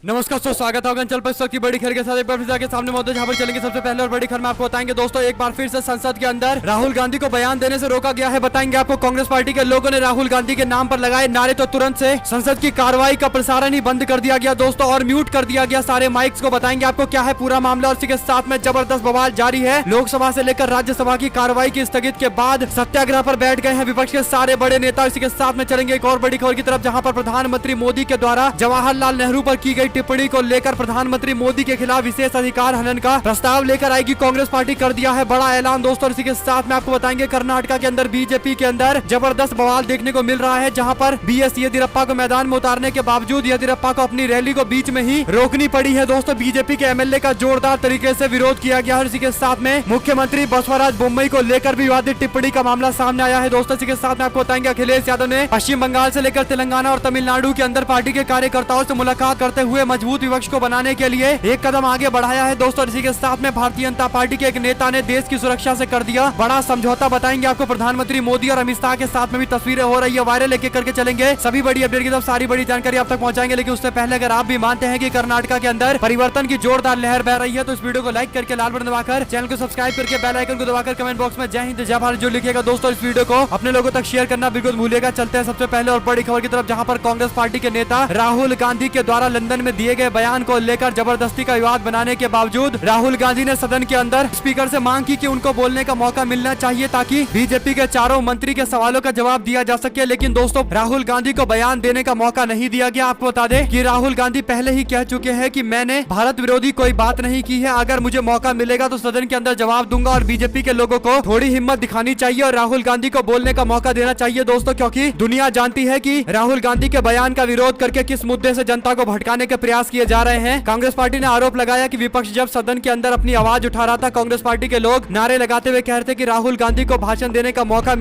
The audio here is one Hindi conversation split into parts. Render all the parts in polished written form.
नमस्कार दोस्तों, स्वागत है चल पर की बड़ी खबर के साथ एक बार फिर के सामने मौजूद जहां पर चलेंगे। सबसे पहले और बड़ी खबर में आपको बताएंगे दोस्तों, एक बार फिर से संसद के अंदर राहुल गांधी को बयान देने से रोका गया है। बताएंगे आपको, कांग्रेस पार्टी के लोगों ने राहुल गांधी के नाम पर लगाए नारे तो तुरंत से संसद की कार्रवाई का प्रसारण ही बंद कर दिया गया दोस्तों, और म्यूट कर दिया गया सारे माइक्स को। बताएंगे आपको क्या है पूरा मामला, और इसी के साथ में जबरदस्त बवाल जारी है। लोकसभा से लेकर राज्यसभा की कार्रवाई की स्थगित के बाद सत्याग्रह पर बैठ गए हैं विपक्ष के सारे बड़े नेता। इसी के साथ में चलेंगे एक और बड़ी खबर की तरफ, जहां पर प्रधानमंत्री मोदी के द्वारा जवाहरलाल नेहरू पर की गई टिप्पणी को लेकर प्रधानमंत्री मोदी के खिलाफ विशेष अधिकार हनन का प्रस्ताव लेकर आएगी कांग्रेस पार्टी। कर दिया है बड़ा ऐलान दोस्तों। इसी के साथ में आपको बताएंगे कर्नाटका के अंदर बीजेपी के अंदर जबरदस्त बवाल देखने को मिल रहा है, जहां पर बीएस येदियुरप्पा को मैदान में उतारने के बावजूद येदियुरप्पा को अपनी रैली को बीच में ही रोकनी पड़ी है दोस्तों। बीजेपी के एमएलए का जोरदार तरीके से विरोध किया गया है। इसी के साथ में मुख्यमंत्री बसवराज बोम्मई को लेकर भी विवादित टिप्पणी का मामला सामने आया है दोस्तों। इसी के साथ में आपको बताएंगे अखिलेश यादव ने पश्चिम बंगाल से लेकर तेलंगाना और तमिलनाडु के अंदर पार्टी के कार्यकर्ताओं से मुलाकात करते हुए मजबूत विपक्ष को बनाने के लिए एक कदम आगे बढ़ाया है दोस्तों। इसी के साथ में भारतीय जनता पार्टी के एक नेता ने देश की सुरक्षा से कर दिया बड़ा समझौता। बताएंगे आपको प्रधानमंत्री मोदी और अमित शाह के साथ में भी तस्वीरें हो रही है वायरल, लेके करके चलेंगे सभी बड़ी अपडेट की तरफ, सारी बड़ी जानकारी आप तक पहुंचाएंगे। लेकिन उससे पहले अगर आप भी मानते हैं कि कर्नाटका के अंदर परिवर्तन की जोरदार लहर बह रही है, तो इस वीडियो को लाइक करके लाल बटन दबाकर चैनल को सब्सक्राइब करके बेल आइकन को दबाकर कमेंट बॉक्स में जय हिंद जय भारत जो लिखिएगा दोस्तों। इस वीडियो को अपने लोगों तक शेयर करना बिल्कुल भूलिएगा। चलते हैं सबसे पहले और बड़ी खबर की तरफ, जहां पर कांग्रेस पार्टी के नेता राहुल गांधी के द्वारा लंदन में दिए गए बयान को लेकर जबरदस्ती का विवाद बनाने के बावजूद राहुल गांधी ने सदन के अंदर स्पीकर से मांग की कि उनको बोलने का मौका मिलना चाहिए ताकि बीजेपी के चारों मंत्री के सवालों का जवाब दिया जा सके। लेकिन दोस्तों राहुल गांधी को बयान देने का मौका नहीं दिया गया। आपको बता दें कि राहुल गांधी पहले ही कह चुके हैं कि मैंने भारत विरोधी कोई बात नहीं की है, अगर मुझे मौका मिलेगा तो सदन के अंदर जवाब दूंगा, और बीजेपी के लोगों को थोड़ी हिम्मत दिखानी चाहिए और राहुल गांधी को बोलने का मौका देना चाहिए दोस्तों, क्योंकि दुनिया जानती है कि राहुल गांधी के बयान का विरोध करके किस मुद्दे से जनता को भटकाने के प्रयास किए जा रहे हैं। कांग्रेस पार्टी ने आरोप लगाया कि विपक्ष जब सदन के अंदर अपनी आवाज उठा रहा था, कांग्रेस पार्टी के लोग नारे लगाते हुए कह रहे थे कि राहुल गांधी को भाषण देने का मौका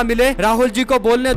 मिले, राहुल जी को बोलने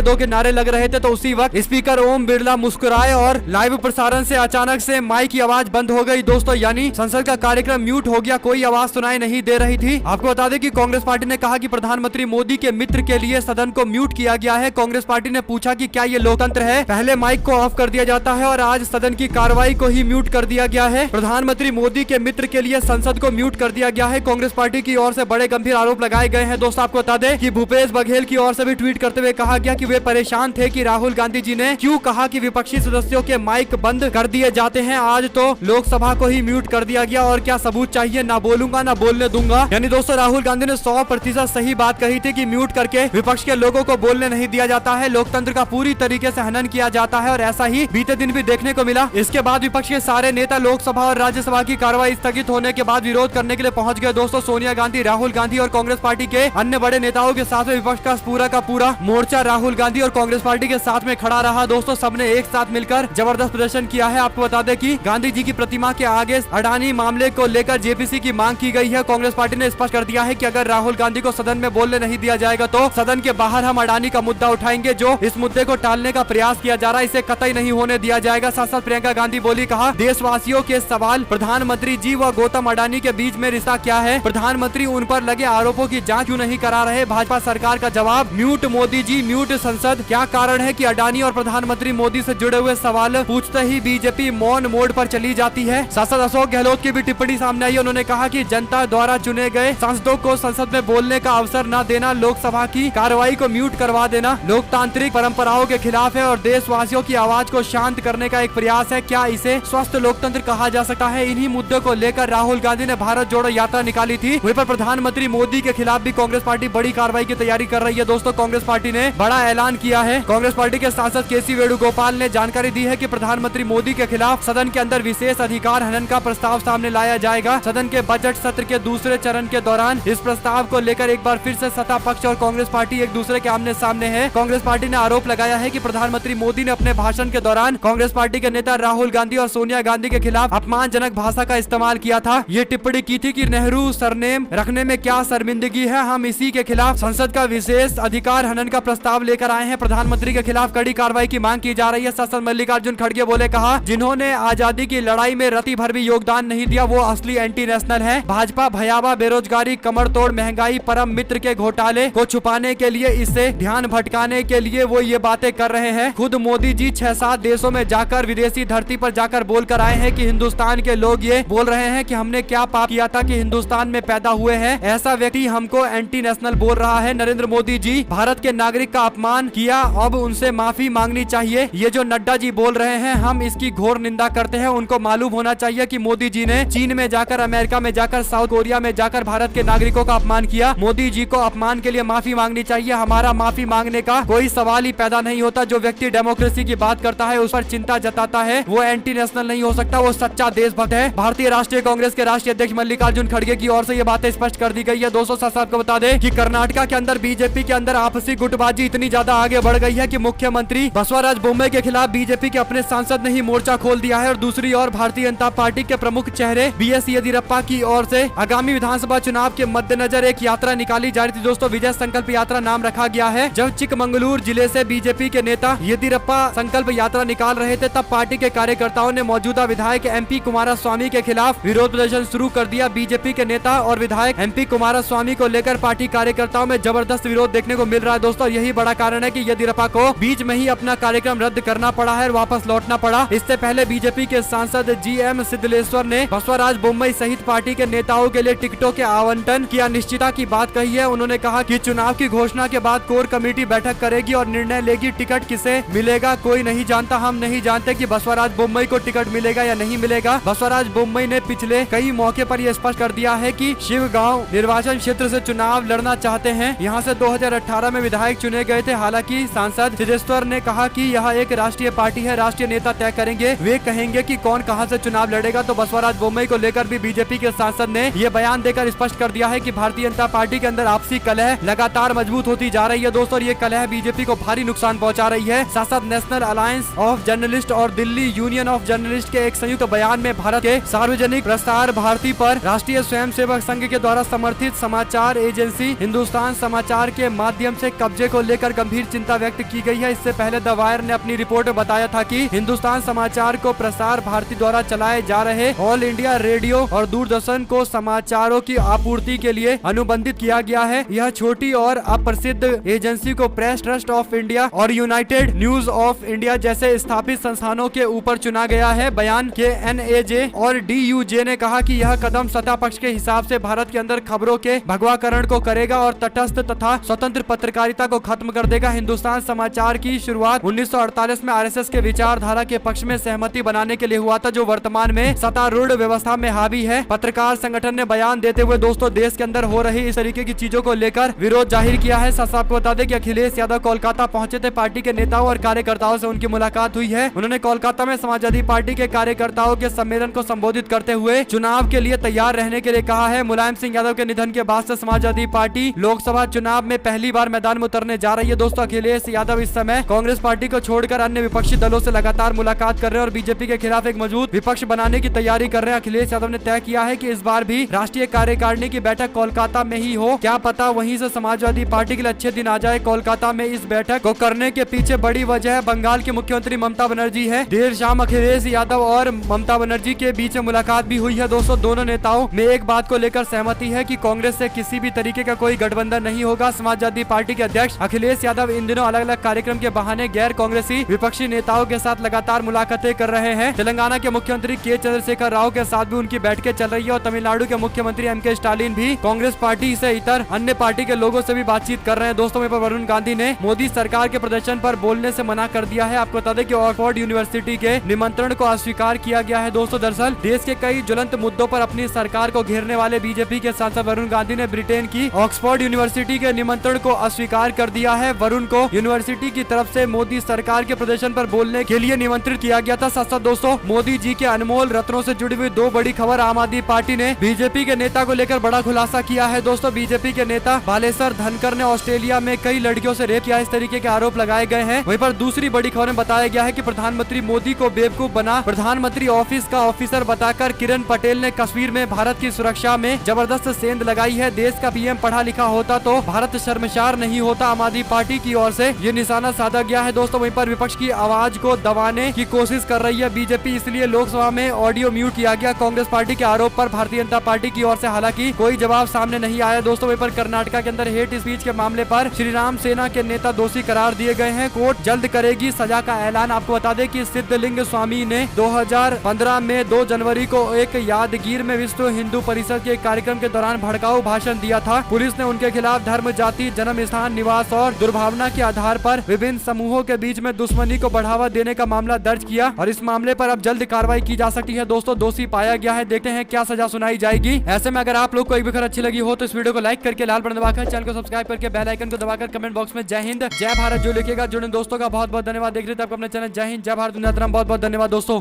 दो के नारे लग रहे थे। तो उसी वक्त स्पीकर ओम बिरला मुस्कुराए और लाइव प्रसारण से अचानक से माइक की आवाज बंद हो गई दोस्तों, यानी संसद का कार्यक्रम म्यूट हो गया, कोई आवाज सुनाई नहीं दे रही थी। आपको बता दें कि कांग्रेस पार्टी ने कहा कि प्रधानमंत्री मोदी के मित्र के लिए सदन को म्यूट किया गया है। कांग्रेस पार्टी ने पूछा कि क्या ये लोकतंत्र है, पहले माइक को ऑफ कर दिया जाता है और आज सदन की कार्रवाई को ही म्यूट कर दिया गया है। प्रधानमंत्री मोदी के मित्र के लिए संसद को म्यूट कर दिया गया है। कांग्रेस पार्टी की ओर से बड़े गंभीर आरोप लगाए गए हैं दोस्तों। आपको बता दें कि भूपेश बघेल की ओर से भी ट्वीट करते हुए कहा गया कि वे परेशान थे कि राहुल गांधी जी ने क्यों कहा कि विपक्षी सदस्यों के माइक बंद कर दिए जाते हैं, आज तो लोकसभा को ही म्यूट कर दिया गया और क्या सबूत चाहिए, ना बोलूंगा ना बोलने दूंगा। यानी दोस्तों राहुल गांधी ने 100% सही बात कही थी कि म्यूट करके विपक्ष के लोगों को बोलने नहीं दिया जाता है, लोकतंत्र का पूरी तरीके से हनन किया जाता है, और ऐसा ही बीते दिन भी देखने को मिला। इसके बाद विपक्ष के सारे नेता लोकसभा और राज्यसभा की कार्रवाई स्थगित होने के बाद विरोध करने के लिए पहुंच गए दोस्तों। सोनिया गांधी, राहुल गांधी और कांग्रेस पार्टी के अन्य बड़े नेताओं के साथ में विपक्ष का पूरा मोर्चा राहुल गांधी और कांग्रेस पार्टी के साथ में खड़ा रहा दोस्तों। सबने एक साथ मिलकर जबरदस्त प्रदर्शन किया है। आपको बता दें कि गांधी जी की प्रतिमा के आगे अडानी मामले को लेकर जेपीसी की मांग की गई है। कांग्रेस पार्टी ने स्पष्ट कर दिया है कि अगर राहुल गांधी को सदन में बोलने नहीं दिया जाएगा तो सदन के बाहर हम अडानी का मुद्दा उठाएंगे। जो इस मुद्दे को टालने का प्रयास किया जा रहा है, इसे कतई नहीं होने दिया जाएगा। साथ साथ प्रियंका गांधी बोली, कहा देशवासियों के सवाल प्रधानमंत्री जी व गौतम अडानी के बीच में रिश्ता क्या है, प्रधानमंत्री उन पर लगे आरोपों की जांच क्यों नहीं करा रहे। भाजपा सरकार का जवाब, म्यूट मोदी जी, म्यूट संसद। क्या कारण है कि अडानी और प्रधानमंत्री मोदी से जुड़े हुए सवाल पूछते ही बीजेपी मौन मोड पर चली जाती है। सांसद अशोक गहलोत की भी टिप्पणी सामने आई। उन्होंने कहा कि जनता द्वारा चुने गए सांसदों को संसद में बोलने का अवसर न देना, लोकसभा की कार्रवाई को म्यूट करवा देना लोकतांत्रिक परंपराओं के खिलाफ है और देशवासियों की आवाज को शांत करने का एक प्रयास है। क्या इसे स्वस्थ लोकतंत्र कहा जा सकता है। इन्हीं मुद्दों को लेकर राहुल गांधी ने भारत जोड़ो यात्रा निकाली थी। वहीं पर प्रधानमंत्री मोदी के खिलाफ भी कांग्रेस पार्टी बड़ी कार्रवाई की तैयारी कर रही है दोस्तों। कांग्रेस पार्टी ने बड़ा ऐलान किया है। कांग्रेस पार्टी के सांसद केसी वेणुगोपाल ने जानकारी दी है कि प्रधानमंत्री मोदी के खिलाफ सदन के अंदर विशेष अधिकार हनन का प्रस्ताव सामने लाया जाएगा। सदन के बजट सत्र के दूसरे चरण के दौरान इस प्रस्ताव को लेकर एक बार फिर से सत्ता पक्ष और कांग्रेस पार्टी एक दूसरे के आमने सामने है। कांग्रेस पार्टी ने आरोप लगाया है कि प्रधानमंत्री मोदी ने अपने भाषण के दौरान कांग्रेस पार्टी के नेता राहुल गांधी और सोनिया गांधी के खिलाफ अपमानजनक भाषा का इस्तेमाल किया था। ये टिप्पणी की थी कि नेहरू सरनेम रखने में क्या शर्मिंदगी है, हम इसी के खिलाफ संसद का विशेष अधिकार हनन का प्रस्ताव लेकर आए हैं। प्रधानमंत्री के खिलाफ कड़ी कार्रवाई की मांग की जा रही है। सांसद मल्लिकार्जुन खड़गे बोले, कहा जिन्होंने आजादी की लड़ाई में रति भर भी योगदान नहीं दिया वो असली एंटी नेशनल है। भाजपा भयावह बेरोजगारी, कमर तोड़ महंगाई, परम मित्र के घोटाले को छुपाने के लिए, इससे ध्यान भटकाने के लिए वो ये बातें कर रहे हैं। खुद मोदी जी 6-7 देशों में जाकर विदेशी इसी धरती पर जाकर बोलकर आए हैं कि हिंदुस्तान के लोग ये बोल रहे हैं कि हमने क्या पाप किया था कि हिंदुस्तान में पैदा हुए हैं। ऐसा व्यक्ति हमको एंटी नेशनल बोल रहा है। नरेंद्र मोदी जी भारत के नागरिक का अपमान किया, अब उनसे माफी मांगनी चाहिए। ये जो नड्डा जी बोल रहे हैं हम इसकी घोर निंदा करते हैं। उनको मालूम होना चाहिए कि मोदी जी ने चीन में जाकर, अमेरिका में जाकर, साउथ कोरिया में जाकर भारत के नागरिकों का अपमान किया। मोदी जी को अपमान के लिए माफी मांगनी चाहिए। हमारा माफी मांगने का कोई सवाल ही पैदा नहीं होता। जो व्यक्ति डेमोक्रेसी की बात करता है, उस पर चिंता जताता है, वो एंटी नेशनल नहीं हो सकता, वो सच्चा देशभक्त है। भारतीय राष्ट्रीय कांग्रेस के राष्ट्रीय अध्यक्ष मल्लिकार्जुन खड़गे की ओर से ये बातें स्पष्ट कर दी गई है। दोस्तों साथ साथ को बता दें कि कर्नाटका के अंदर बीजेपी के अंदर आपसी गुटबाजी इतनी ज्यादा आगे बढ़ गई है कि मुख्यमंत्री बसवराज बोम्मई के खिलाफ बीजेपी के अपने सांसद ने ही मोर्चा खोल दिया है। और दूसरी ओर भारतीय जनता पार्टी के प्रमुख चेहरे बीएस येदियुरप्पा की ओर से आगामी विधानसभा चुनाव के मद्देनजर एक यात्रा निकाली जा रही थी। दोस्तों विजय संकल्प यात्रा नाम रखा गया है। जब चिकमंगलुरु जिले से बीजेपी के नेता येदियुरप्पा संकल्प यात्रा निकाल रहे थे, तब पार्टी के कार्यकर्ताओं ने मौजूदा विधायक एमपी कुमारस्वामी के खिलाफ विरोध प्रदर्शन शुरू कर दिया। बीजेपी के नेता और विधायक एमपी कुमारस्वामी को लेकर पार्टी कार्यकर्ताओं में जबरदस्त विरोध देखने को मिल रहा है। दोस्तों यही बड़ा कारण है कि येदियुरप्पा को बीच में ही अपना कार्यक्रम रद्द करना पड़ा है और वापस लौटना पड़ा। इससे पहले बीजेपी के सांसद जीएम सिद्धलेश्वर ने बसवराज बोम्मई सहित पार्टी के नेताओं के लिए टिकटों के आवंटन की अनिश्चितता की बात कही है। उन्होंने कहा कि चुनाव की घोषणा के बाद कोर कमेटी बैठक करेगी और निर्णय लेगी टिकट किसे मिलेगा कोई नहीं जानता। हम नहीं जानते कि बसवराज बोम्मई को टिकट मिलेगा या नहीं मिलेगा। बसवराज बोम्मई ने पिछले कई मौके पर यह स्पष्ट कर दिया है कि शिवगांव निर्वाचन क्षेत्र से चुनाव लड़ना चाहते हैं। यहाँ से 2018 में विधायक चुने गए थे। हालांकि सांसद सिद्धेश्वर ने कहा कि यह एक राष्ट्रीय पार्टी है, राष्ट्रीय नेता तय करेंगे, वे कहेंगे कि कौन कहां से चुनाव लड़ेगा। तो बसवराज बोम्मई को लेकर भी बीजेपी के सांसद ने यह बयान देकर स्पष्ट कर दिया है कि भारतीय जनता पार्टी के अंदर आपसी कलह लगातार मजबूत होती जा रही है। दोस्तों ये कलह बीजेपी को भारी नुकसान पहुंचा रही है। साथ साथ नेशनल अलायंस ऑफ जर्नलिस्ट और दिल्ली यूनियन ऑफ जर्नलिस्ट के एक संयुक्त बयान में भारत के सार्वजनिक प्रसार भारती पर राष्ट्रीय स्वयंसेवक संघ के द्वारा समर्थित समाचार एजेंसी हिंदुस्तान समाचार के माध्यम से कब्जे को लेकर गंभीर चिंता व्यक्त की गई है। इससे पहले द वायर ने अपनी रिपोर्ट में बताया था कि हिंदुस्तान समाचार को प्रसार भारती द्वारा चलाए जा रहे ऑल इंडिया रेडियो और दूरदर्शन को समाचारों की आपूर्ति के लिए अनुबंधित किया गया है। यह छोटी और अप्रसिद्ध एजेंसी को प्रेस ट्रस्ट ऑफ इंडिया और यूनाइटेड न्यूज ऑफ इंडिया जैसे स्थापित संस्थानों के ऊपर चुना गया है। बयान के एनएजे और डीयूजे ने कहा कि यह कदम सत्ता पक्ष के हिसाब से भारत के अंदर खबरों के भगवाकरण को करेगा और तटस्थ तथा स्वतंत्र पत्रकारिता को खत्म कर देगा। हिंदुस्तान समाचार की शुरुआत 1948 में आरएसएस के विचारधारा के पक्ष में सहमति बनाने के लिए हुआ था, जो वर्तमान में सत्तारूढ़ व्यवस्था में हावी है। पत्रकार संगठन ने बयान देते हुए दोस्तों देश के अंदर हो रही इस तरीके की चीजों को लेकर विरोध जाहिर किया है। साथ आपको बता दें कि अखिलेश यादव कोलकाता पहुंचे थे। पार्टी के नेताओं और कार्यकर्ताओं से उनकी मुलाकात हुई है। उन्होंने कोलकाता में समाजवादी पार्टी के कार्यकर्ताओं के सम्मेलन को संबोधित करते हुए चुनाव के लिए तैयार रहने के लिए कहा है। मुलायम सिंह यादव के निधन के बाद से समाजवादी पार्टी लोकसभा चुनाव में पहली बार मैदान में उतरने जा रही है। दोस्तों अखिलेश यादव इस समय कांग्रेस पार्टी को छोड़कर अन्य विपक्षी दलों से लगातार मुलाकात कर रहे हैं और बीजेपी के खिलाफ एक मजबूत विपक्ष बनाने की तैयारी कर रहे हैं। अखिलेश यादव ने तय किया है कि इस बार भी राष्ट्रीय कार्यकारिणी की बैठक कोलकाता में ही हो। क्या पता वहीं से समाजवादी पार्टी के लिए अच्छे दिन आ जाए। कोलकाता में इस बैठक को करने के पीछे बड़ी वजह बंगाल की मुख्यमंत्री ममता बनर्जी है। देर शाम अखिलेश यादव और ममता बनर्जी के बीच मुलाकात भी हुई है। दोस्तों दोनों नेताओं में एक बात को लेकर सहमति है कि कांग्रेस से किसी भी तरीके का कोई गठबंधन नहीं होगा। समाजवादी पार्टी के अध्यक्ष अखिलेश यादव इन दिनों अलग अलग कार्यक्रम के बहाने गैर कांग्रेसी विपक्षी नेताओं के साथ लगातार मुलाकातें कर रहे हैं। तेलंगाना के मुख्यमंत्री के चंद्रशेखर राव के साथ भी उनकी बैठकें चल रही है और तमिलनाडु के मुख्यमंत्री एम.के. स्टालिन भी कांग्रेस पार्टी से इतर अन्य पार्टी के लोगों से भी बातचीत कर रहे हैं। दोस्तों वहीं पर वरुण गांधी ने मोदी सरकार के प्रदर्शन पर बोलने से मना कर दिया है। आपको बता दें कि ऑक्सफोर्ड यूनिवर्सिटी के निमंत्रण को अस्वीकार किया गया है। दोस्तों दरअसल देश के कई ज्वलंत मुद्दों पर अपनी सरकार को घेरने वाले बीजेपी के सांसद वरुण गांधी ने ब्रिटेन की ऑक्सफोर्ड यूनिवर्सिटी के निमंत्रण को अस्वीकार कर दिया है। वरुण को यूनिवर्सिटी की तरफ से मोदी सरकार के प्रदर्शन पर बोलने के लिए निमंत्रित किया गया था। साथ साथ दोस्तों मोदी जी के अनमोल रत्नों से जुड़ी हुई दो बड़ी खबर। आम आदमी पार्टी ने बीजेपी के नेता को लेकर बड़ा खुलासा किया है। दोस्तों बीजेपी के नेता बालेश्वर धनकर ने ऑस्ट्रेलिया में कई लड़कियों से रेप किया, इस तरीके के आरोप लगाए गए हैं। वहीं पर दूसरी बड़ी खबर में बताया गया है कि प्रधानमंत्री मोदी को बेवकूफ बना प्रधानमंत्री ऑफिस का ऑफिसर बताकर किरण पटेल ने कश्मीर में भारत की सुरक्षा में जबरदस्त सेंध लगाई है। देश का पीएम पढ़ा लिखा होता तो भारत शर्मसार नहीं होता। आम आदमी पार्टी की ओर से ये निशाना साधा गया है। दोस्तों वहीं पर विपक्ष की आवाज को दबाने की कोशिश कर रही है बीजेपी, इसलिए लोकसभा में ऑडियो म्यूट किया गया कांग्रेस पार्टी के आरोप पर भारतीय जनता पार्टी की ओर से। हालांकि कोई जवाब सामने नहीं आया। दोस्तों वहीं पर कर्नाटका के अंदर हेट स्पीच के मामले पर श्री राम सेना के नेता दोषी करार दिए गए हैं। कोर्ट जल्द करेगी सजा का ऐलान। आपको बता दें कि सिद्ध सिद्धलिंग स्वामी ने 2015 में 2 जनवरी को एक यादगीर में विश्व हिंदू परिषद के एक कार्यक्रम के दौरान भड़काऊ भाषण दिया था। पुलिस ने उनके खिलाफ धर्म, जाति, जन्म स्थान, निवास और दुर्भावना के आधार पर विभिन्न समूहों के बीच में दुश्मनी को बढ़ावा देने का मामला दर्ज किया और इस मामले पर अब जल्द कार्रवाई की जा सकती है। दोस्तों दोषी पाया गया है, देखते हैं क्या सजा सुनाई जाएगी। ऐसे में अगर आप लोग को एक भी खबर अच्छी लगी हो तो इस वीडियो को लाइक करके लाल बटन दबाकर चैनल को सब्सक्राइब करके बेल आइकन को दबाकर कमेंट बॉक्स में जय हिंद जय भारत जो लिखेगा। जुड़े दोस्तों का बहुत बहुत धन्यवाद। देख रहे थे आप अपने चैनल जय हिंद जय भारत बहुत बहुत धन्यवाद दोस्तों।